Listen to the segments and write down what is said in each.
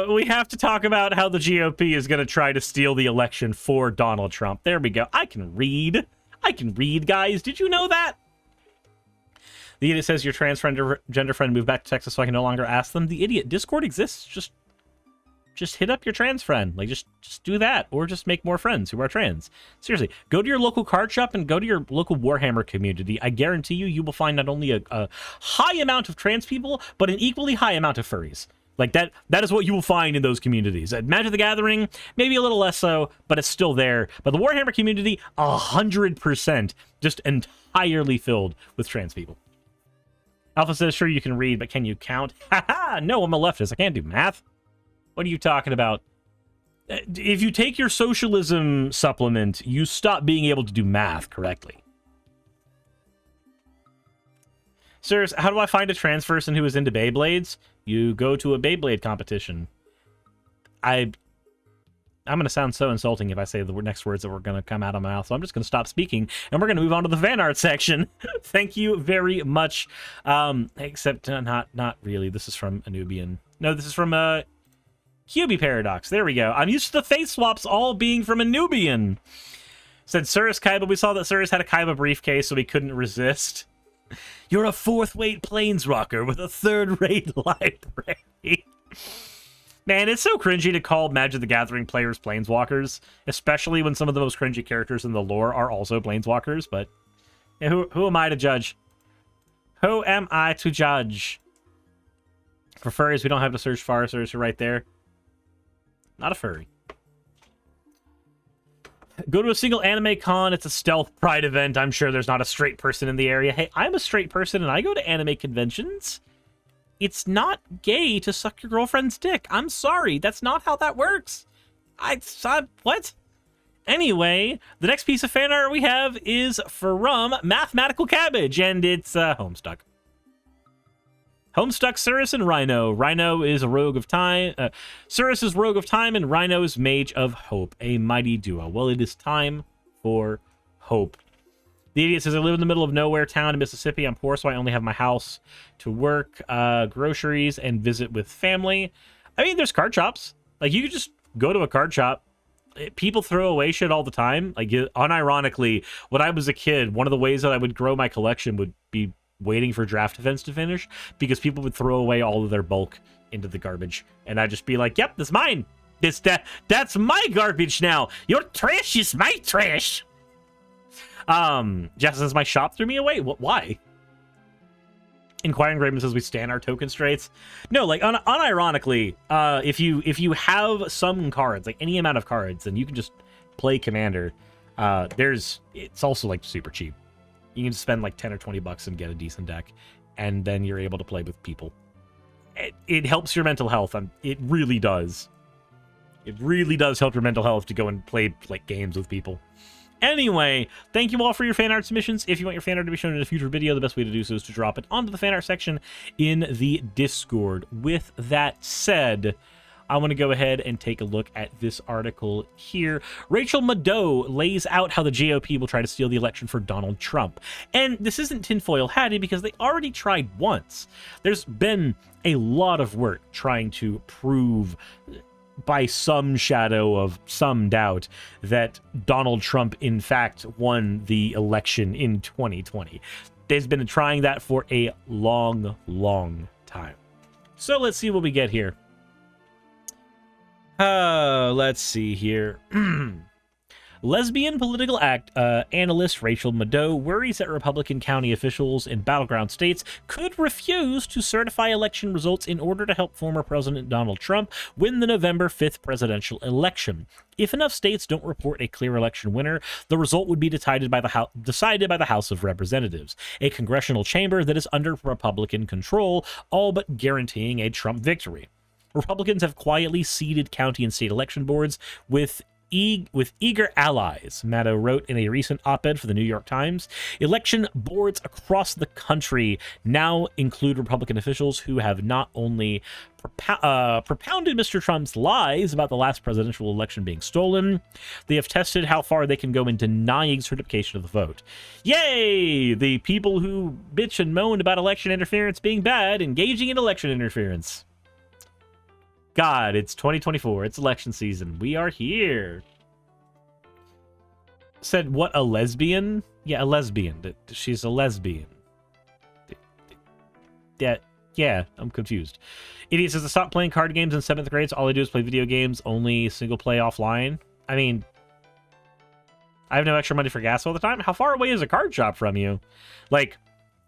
We have to talk about how the GOP is going to try to steal the election for Donald Trump. There we go. I can read, guys. Did you know that? The idiot says your transgender friend moved back to Texas so I can no longer ask them. The idiot, Discord exists. Just hit up your trans friend. Like, just do that. Or just make more friends who are trans. Seriously, go to your local card shop and go to your local Warhammer community. I guarantee you will find not only a high amount of trans people, but an equally high amount of furries. Like, that is what you will find in those communities. At Magic the Gathering, maybe a little less so, but it's still there. But the Warhammer community, 100% just entirely filled with trans people. Alpha says, sure, you can read, but can you count? Haha, no, I'm a leftist. I can't do math. What are you talking about? If you take your socialism supplement, you stop being able to do math correctly. Sirs, how do I find a trans person who is into Beyblades? You go to a Beyblade competition. I'm going to sound so insulting if I say the next words that were going to come out of my mouth, so I'm just going to stop speaking, and we're going to move on to the fan art section. Thank you very much. Except not really. This is from Anubian. No, this is from Hubie Paradox. There we go. I'm used to the face swaps all being from a Nubian. Said Suris Kaiba. We saw that Suris had a Kaiba briefcase, so he couldn't resist. You're a fourth-rate planeswalker with a third-rate library. Man, it's so cringy to call Magic the Gathering players planeswalkers, especially when some of the most cringy characters in the lore are also planeswalkers, but yeah, who am I to judge? Who am I to judge? For furries, we don't have to search far. Search right there. Not a furry. Go to a single anime con. It's a stealth pride event. I'm sure there's not a straight person in the area. Hey, I'm a straight person and I go to anime conventions. It's not gay to suck your girlfriend's dick. I'm sorry. That's not how that works. What? Anyway, the next piece of fan art we have is from Mathematical Cabbage, and it's Homestuck. Homestuck, Suris, and Rhino. Rhino is a rogue of time. Suris is rogue of time, and Rhino is mage of hope. A mighty duo. Well, it is time for hope. The idiot says, I live in the middle of nowhere town in Mississippi. I'm poor, so I only have my house to work, groceries, and visit with family. I mean, there's card shops. Like, you could just go to a card shop. People throw away shit all the time. Like, unironically, when I was a kid, one of the ways that I would grow my collection would be waiting for draft events to finish, because people would throw away all of their bulk into the garbage, and I'd just be like, yep, that's mine. That's my garbage now. Your trash is my trash. Jess says, my shop threw me away. Why? Inquiring Raven says, we stand our token straits. No, like, unironically, if you have some cards, like any amount of cards, then you can just play Commander. It's also like super cheap. You can spend like 10 or 20 bucks and get a decent deck, and then you're able to play with people. It helps your mental health. It really does. It really does help your mental health to go and play like games with people. Anyway, thank you all for your fan art submissions. If you want your fan art to be shown in a future video, the best way to do so is to drop it onto the fan art section in the Discord. With that said, I want to go ahead and take a look at this article here. Rachel Maddow lays out how the GOP will try to steal the election for Donald Trump. And this isn't tinfoil hatty, because they already tried once. There's been a lot of work trying to prove, by some shadow of some doubt, that Donald Trump in fact won the election in 2020. They've been trying that for a long, long time. So let's see what we get here. Let's see here. Lesbian political analyst Rachel Maddow worries that Republican county officials in battleground states could refuse to certify election results in order to help former President Donald Trump win the November 5th presidential election. If enough states don't report a clear election winner, the result would be decided by the House of Representatives, a congressional chamber that is under Republican control, all but guaranteeing a Trump victory. Republicans have quietly ceded county and state election boards with eager allies, Maddow wrote in a recent op-ed for the New York Times. Election boards across the country now include Republican officials who have not only propounded Mr. Trump's lies about the last presidential election being stolen, they have tested how far they can go in denying certification of the vote. Yay! The people who bitch and moan about election interference being bad, engaging in election interference. God, it's 2024. It's election season. We are here. Said, what, a lesbian? Yeah, a lesbian. She's a lesbian. Yeah, I'm confused. Idiot says to stop playing card games in 7th grade, so all I do is play video games, only single play offline. I mean, I have no extra money for gas all the time. How far away is a card shop from you? Like,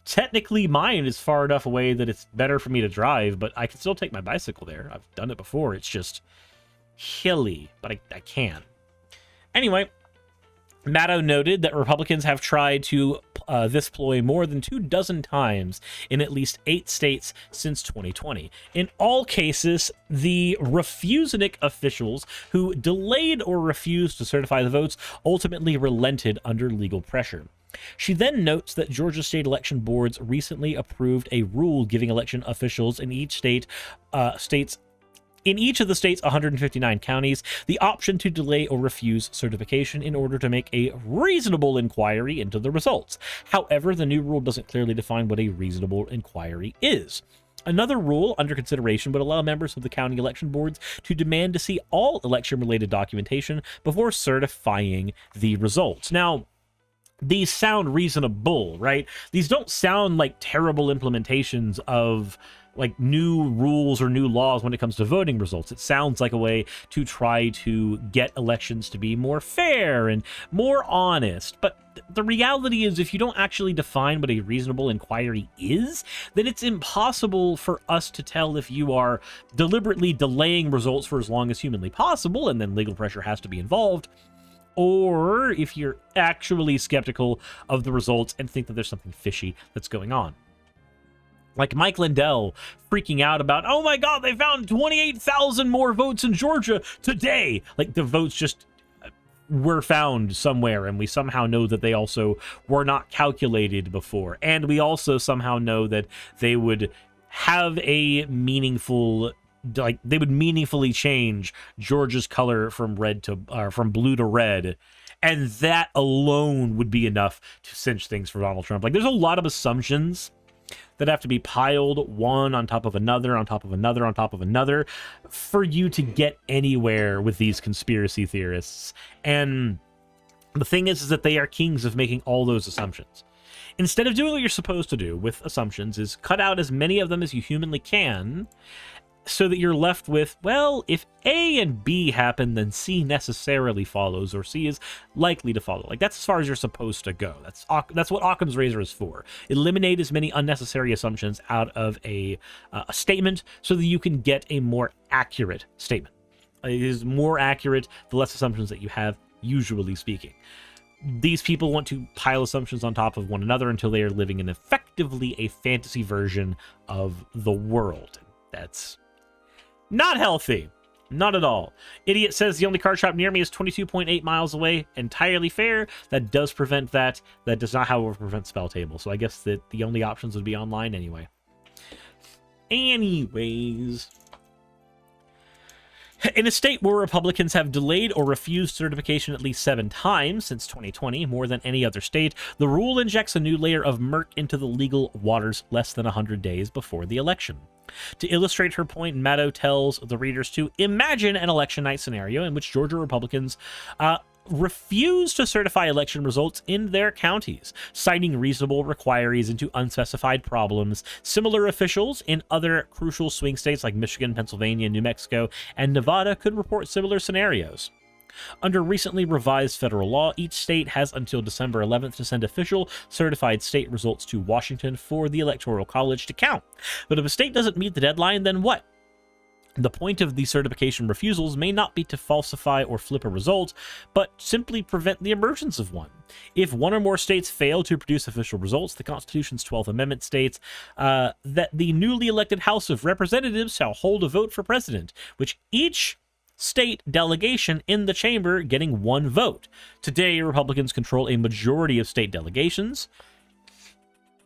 technically mine is far enough away that it's better for me to drive, but I can still take my bicycle there. I've done it before. It's just hilly, but I can. Anyway, Maddow noted that Republicans have tried to this ploy more than 24 times in at least 8 states since 2020. In all cases, the refusenic officials who delayed or refused to certify the votes ultimately relented under legal pressure. She then notes that Georgia state election boards recently approved a rule giving election officials in each in each of the state's 159 counties, the option to delay or refuse certification in order to make a reasonable inquiry into the results. However, the new rule doesn't clearly define what a reasonable inquiry is. Another rule under consideration would allow members of the county election boards to demand to see all election-related documentation before certifying the results. Now, these sound reasonable, right? These don't sound like terrible implementations of like new rules or new laws when it comes to voting results. It sounds like a way to try to get elections to be more fair and more honest. But the reality is, if you don't actually define what a reasonable inquiry is, then it's impossible for us to tell if you are deliberately delaying results for as long as humanly possible, and then legal pressure has to be involved, or if you're actually skeptical of the results and think that there's something fishy that's going on. Like Mike Lindell freaking out about, oh my God, they found 28,000 more votes in Georgia today. Like the votes just were found somewhere, and we somehow know that they also were not calculated before. And we also somehow know that they would have a meaningful, like they would meaningfully change Georgia's color from blue to red. And that alone would be enough to cinch things for Donald Trump. Like there's a lot of assumptions that have to be piled one on top of another, on top of another, on top of another, for you to get anywhere with these conspiracy theorists. And the thing is that they are kings of making all those assumptions. Instead of doing what you're supposed to do with assumptions is cut out as many of them as you humanly can, so that you're left with, well, if A and B happen, then C necessarily follows, or C is likely to follow. Like, that's as far as you're supposed to go. That's what Occam's razor is for. Eliminate as many unnecessary assumptions out of a statement so that you can get a more accurate statement. It is more accurate the less assumptions that you have, usually speaking. These people want to pile assumptions on top of one another until they are living in effectively a fantasy version of the world. That's not healthy. Not at all. Idiot says the only card shop near me is 22.8 miles away. Entirely fair. That does prevent that. That does not, however, prevent spell table. So I guess that the only options would be online anyway. Anyways. In a state where Republicans have delayed or refused certification at least 7 times since 2020, more than any other state, the rule injects a new layer of murk into the legal waters less than 100 days before the election. To illustrate her point, Maddow tells the readers to imagine an election night scenario in which Georgia Republicans refuse to certify election results in their counties, citing reasonable inquiries into unspecified problems. Similar officials in other crucial swing states like Michigan, Pennsylvania, New Mexico, and Nevada could report similar scenarios. Under recently revised federal law, each state has until December 11th to send official certified state results to Washington for the Electoral College to count. But if a state doesn't meet the deadline, then what? The point of the certification refusals may not be to falsify or flip a result, but simply prevent the emergence of one. If one or more states fail to produce official results, the Constitution's 12th Amendment states that the newly elected House of Representatives shall hold a vote for president, which each state delegation in the chamber getting 1 vote. Today, Republicans control a majority of state delegations,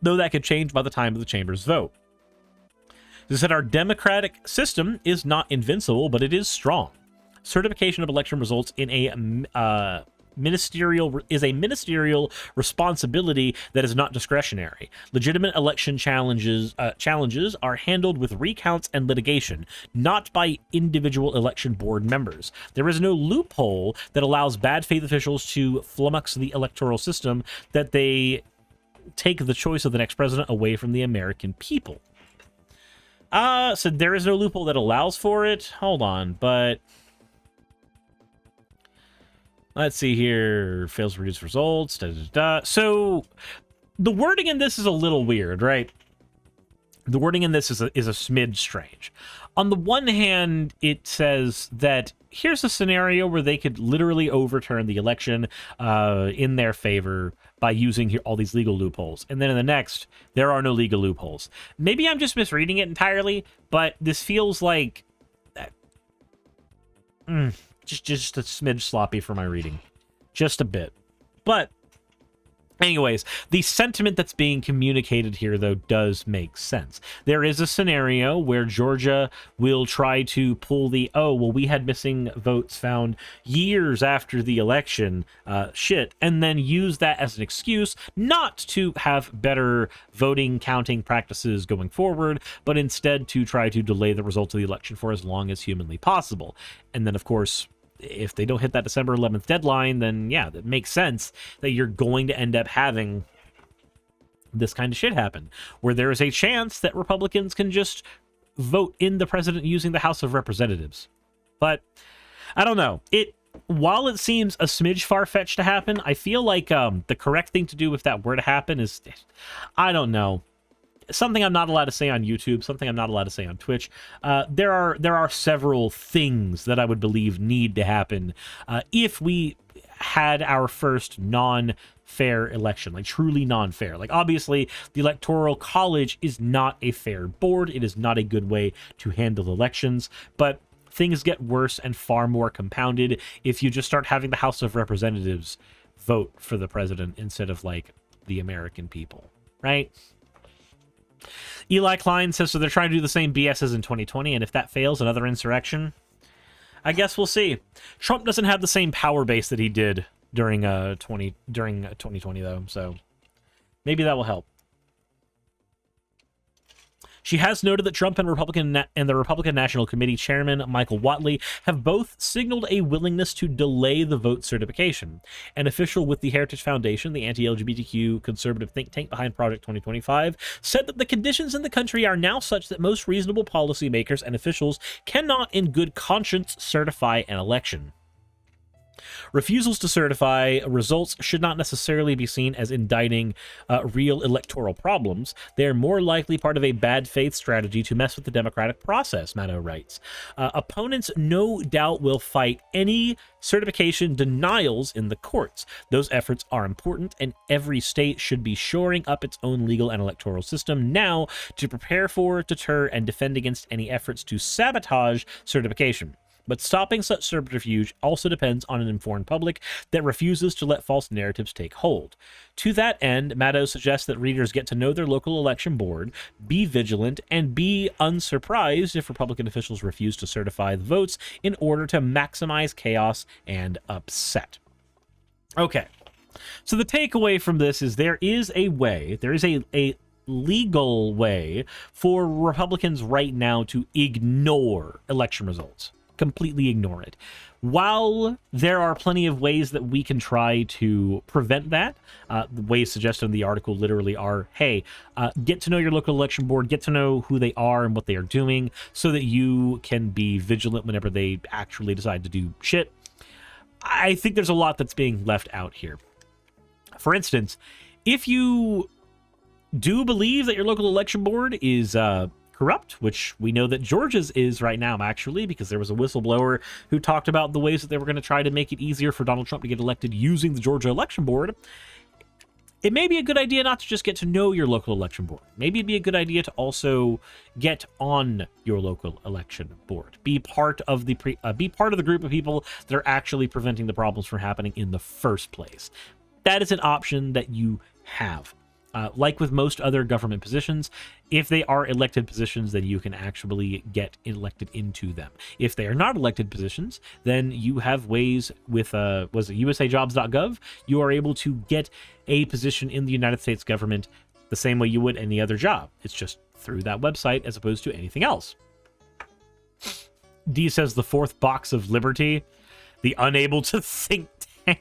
though that could change by the time of the chamber's vote. They said our democratic system is not invincible, but it is strong. Certification of election results in a ministerial responsibility that is not discretionary. Legitimate election challenges are handled with recounts and litigation, not by individual election board members. There is no loophole that allows bad faith officials to flummox the electoral system that they take the choice of the next president away from the American people. So there is no loophole that allows for it. Hold on, but let's see here. Fails to produce results. So the wording in this is a little weird, right? The wording in this is a smidge strange. On the one hand, it says that here's a scenario where they could literally overturn the election in their favor by using all these legal loopholes. And then in the next, there are no legal loopholes. Maybe I'm just misreading it entirely, but this feels like just a smidge sloppy for my reading. Just a bit. But anyways, the sentiment that's being communicated here, though, does make sense. There is a scenario where Georgia will try to pull the, oh, well, we had missing votes found years after the election shit, and then use that as an excuse not to have better voting counting practices going forward, but instead to try to delay the results of the election for as long as humanly possible. And then, of course, if they don't hit that December 11th deadline, then yeah, that makes sense that you're going to end up having this kind of shit happen, where there is a chance that Republicans can just vote in the president using the House of Representatives. But I don't know. While it seems a smidge far-fetched to happen, I feel like the correct thing to do if that were to happen is, I don't know, something I'm not allowed to say on YouTube, something I'm not allowed to say on Twitch. There are several things that I would believe need to happen if we had our first non-fair election, like truly non-fair. Like, obviously, the Electoral College is not a fair board. It is not a good way to handle elections, but things get worse and far more compounded if you just start having the House of Representatives vote for the president instead of, like, the American people, right? Eli Klein says, so they're trying to do the same BS as in 2020, and if that fails, another insurrection? I guess we'll see. Trump doesn't have the same power base that he did during 2020, though, so maybe that will help. She has noted that Trump and the Republican National Committee Chairman Michael Whatley have both signaled a willingness to delay the vote certification. An official with the Heritage Foundation, the anti-LGBTQ conservative think tank behind Project 2025, said that the conditions in the country are now such that most reasonable policymakers and officials cannot in good conscience certify an election. Refusals to certify results should not necessarily be seen as indicting real electoral problems. They are more likely part of a bad faith strategy to mess with the democratic process, Maddow writes. Opponents no doubt will fight any certification denials in the courts. Those efforts are important, and every state should be shoring up its own legal and electoral system now to prepare for, deter, and defend against any efforts to sabotage certification. But stopping such subterfuge also depends on an informed public that refuses to let false narratives take hold. To that end, Maddow suggests that readers get to know their local election board, be vigilant, and be unsurprised if Republican officials refuse to certify the votes in order to maximize chaos and upset. Okay, so the takeaway from this is there is a legal way for Republicans right now to ignore election results. Completely ignore it. While there are plenty of ways that we can try to prevent that, the ways suggested in the article literally are, hey, get to know your local election board, get to know who they are and what they are doing so that you can be vigilant whenever they actually decide to do shit. I think there's a lot that's being left out here. For instance, if you do believe that your local election board is corrupt, which we know that Georgia's is right now, actually, because there was a whistleblower who talked about the ways that they were going to try to make it easier for Donald Trump to get elected using the Georgia election board. It may be a good idea not to just get to know your local election board. Maybe it'd be a good idea to also get on your local election board. Be part of the group of people that are actually preventing the problems from happening in the first place. That is an option that you have. Like with most other government positions, if they are elected positions, then you can actually get elected into them. If they are not elected positions, then you have ways with, was it usajobs.gov? You are able to get a position in the United States government the same way you would any other job. It's just through that website as opposed to anything else. D says the fourth box of liberty, the unable to think tank.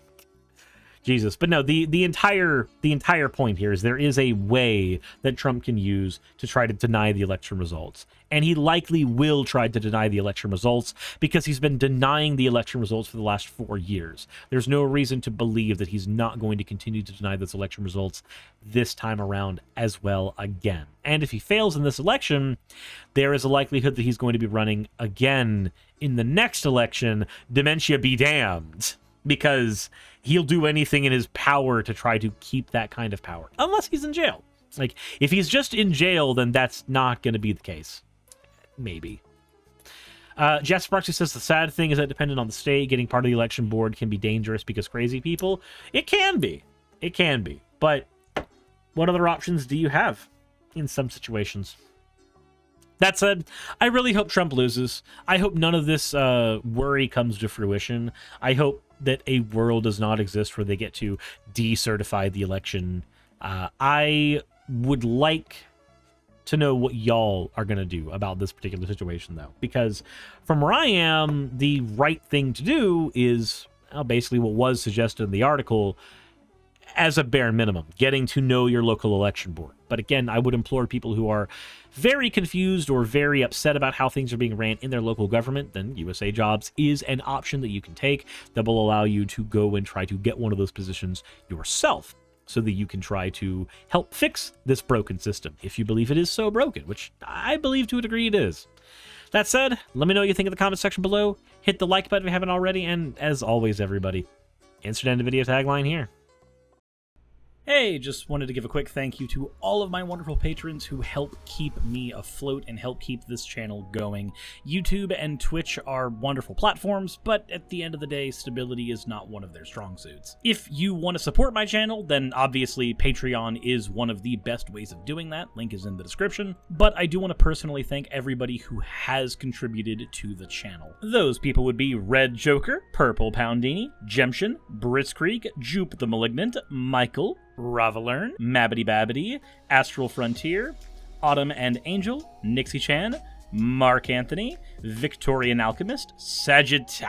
Jesus. But no, the entire point here is there is a way that Trump can use to try to deny the election results. And he likely will try to deny the election results because he's been denying the election results for the last 4 years. There's no reason to believe that he's not going to continue to deny those election results this time around as well again. And if he fails in this election, there is a likelihood that he's going to be running again in the next election, dementia be damned, because he'll do anything in his power to try to keep that kind of power, unless he's in jail. Like, if he's just in jail, then that's not going to be the case. Maybe. Jeff Sparksy says the sad thing is that depending on the state, getting part of the election board can be dangerous because crazy people. It can be. It can be. But what other options do you have in some situations? That said, I really hope Trump loses. I hope none of this worry comes to fruition. I hope that a world does not exist where they get to decertify the election. I would like to know what y'all are going to do about this particular situation, though. Because from where I am, the right thing to do is basically what was suggested in the article as a bare minimum, getting to know your local election board. But again, I would implore people who are very confused or very upset about how things are being ran in their local government, then USA Jobs is an option that you can take that will allow you to go and try to get one of those positions yourself so that you can try to help fix this broken system, if you believe it is so broken, which I believe to a degree it is. That said, let me know what you think in the comment section below. Hit the like button if you haven't already, and as always, everybody, insert end of video tagline here. Hey, just wanted to give a quick thank you to all of my wonderful patrons who help keep me afloat and help keep this channel going. YouTube and Twitch are wonderful platforms, but at the end of the day, stability is not one of their strong suits. If you want to support my channel, then obviously Patreon is one of the best ways of doing that. Link is in the description. But I do want to personally thank everybody who has contributed to the channel. Those people would be Red Joker, Purple Poundini, Jemshin, Britzkrieg, Jupe the Malignant, Michael, Ravalern, Mabbity Babbity, Astral Frontier, Autumn and Angel, Nixie Chan, Mark Anthony, Victorian Alchemist,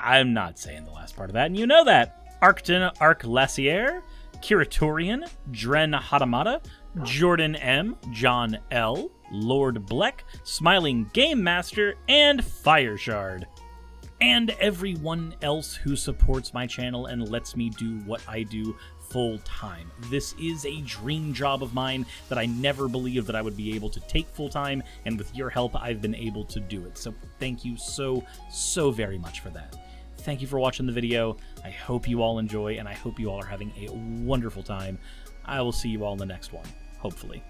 I'm not saying the last part of that, and you know that, Arcton Arclacier, Kiratorian, Dren Hadamata, Jordan M, John L, Lord Bleck, Smiling Game Master, and Fire Shard. And everyone else who supports my channel and lets me do what I do full time. This is a dream job of mine that I never believed that I would be able to take full time, and with your help, I've been able to do it. So thank you so very much for that. Thank you for watching the video. I hope you all enjoy, and I hope you all are having a wonderful time. I will see you all in the next one, hopefully.